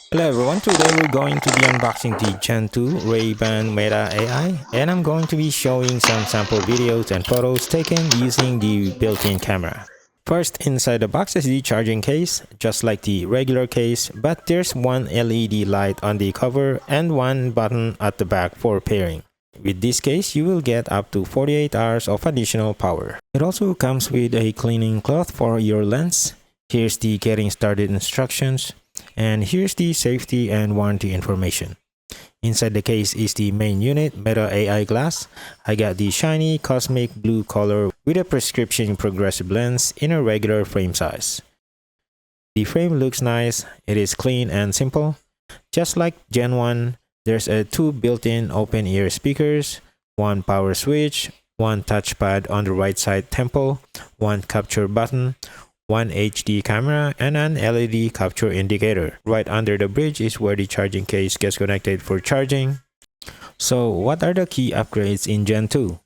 Hello everyone, today we're going to be unboxing the Gen 2 Ray-Ban Meta AI, and I'm going to be showing some sample videos and photos taken using the built-in camera. First, inside the box is the charging case, just like the regular case, but there's one LED light on the cover and one button at the back for pairing. With this case, you will get up to 48 hours of additional power. It also comes with a cleaning cloth for your lens. Here's the getting started instructions. And here's the safety and warranty information. Inside the case is the main unit, Meta AI glass. I got the shiny cosmic blue color with a prescription progressive lens in a regular frame size. The frame looks nice, it is clean and simple. Just like Gen 1, there's two built-in open-ear speakers, one power switch, one touchpad on the right side temple, one capture button, one HD camera, and an LED capture indicator. Right under the bridge is where the charging case gets connected for charging. So what are the key upgrades in Gen 2?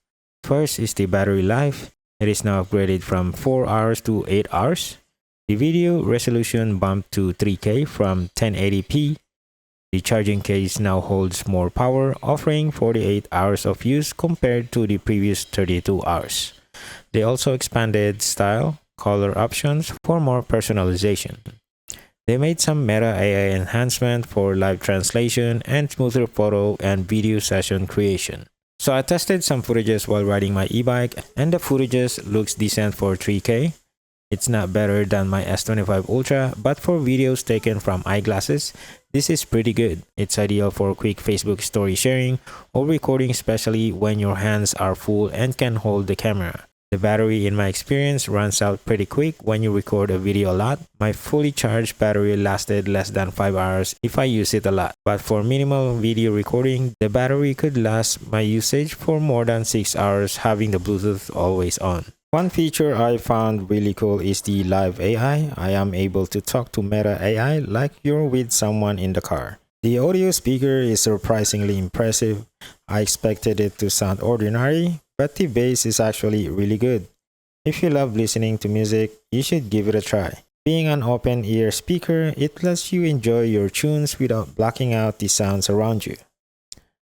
First is the battery life. It is now upgraded from 4 hours to 8 hours. The video resolution bumped to 3K from 1080p. The charging case now holds more power, offering 48 hours of use compared to the previous 32 hours. They also expanded style, color options for more personalization. They made some Meta AI enhancement for live translation and smoother photo and video session creation. So I tested some footages while riding my e-bike, and the footages looks decent for 3K. It's not better than my S25 Ultra, but for videos taken from eyeglasses, this is pretty good. It's ideal for quick Facebook story sharing or recording, especially when your hands are full and can hold the camera. The battery, in my experience, runs out pretty quick when you record a video a lot. My fully charged battery lasted less than 5 hours if I use it a lot. But for minimal video recording, the battery could last my usage for more than 6 hours having the Bluetooth always on. One feature I found really cool is the Live AI. I am able to talk to Meta AI like you're with someone in the car. The audio speaker is surprisingly impressive. I expected it to sound ordinary, but the bass is actually really good. If you love listening to music, you should give it a try. Being an open-ear speaker, it lets you enjoy your tunes without blocking out the sounds around you.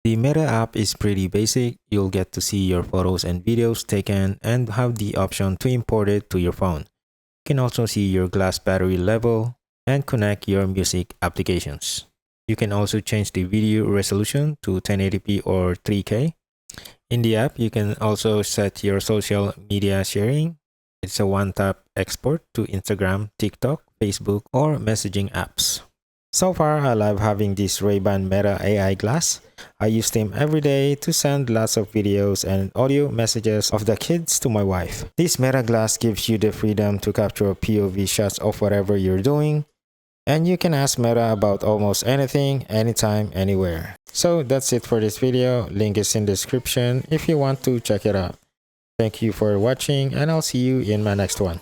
The Meta app is pretty basic. You'll get to see your photos and videos taken and have the option to import it to your phone. You can also see your glass battery level and connect your music applications. You can also change the video resolution to 1080p or 3K. In the app, you can also set your social media sharing. It's a one-tap export to Instagram, TikTok, Facebook, or messaging apps. So far, I love having this Ray-Ban Meta AI glass. I use them every day to send lots of videos and audio messages of the kids to my wife. This Meta glass gives you the freedom to capture POV shots of whatever you're doing. And you can ask Meta about almost anything, anytime, anywhere. So that's it for this video. Link is in the description if you want to check it out. Thank you for watching, and I'll see you in my next one.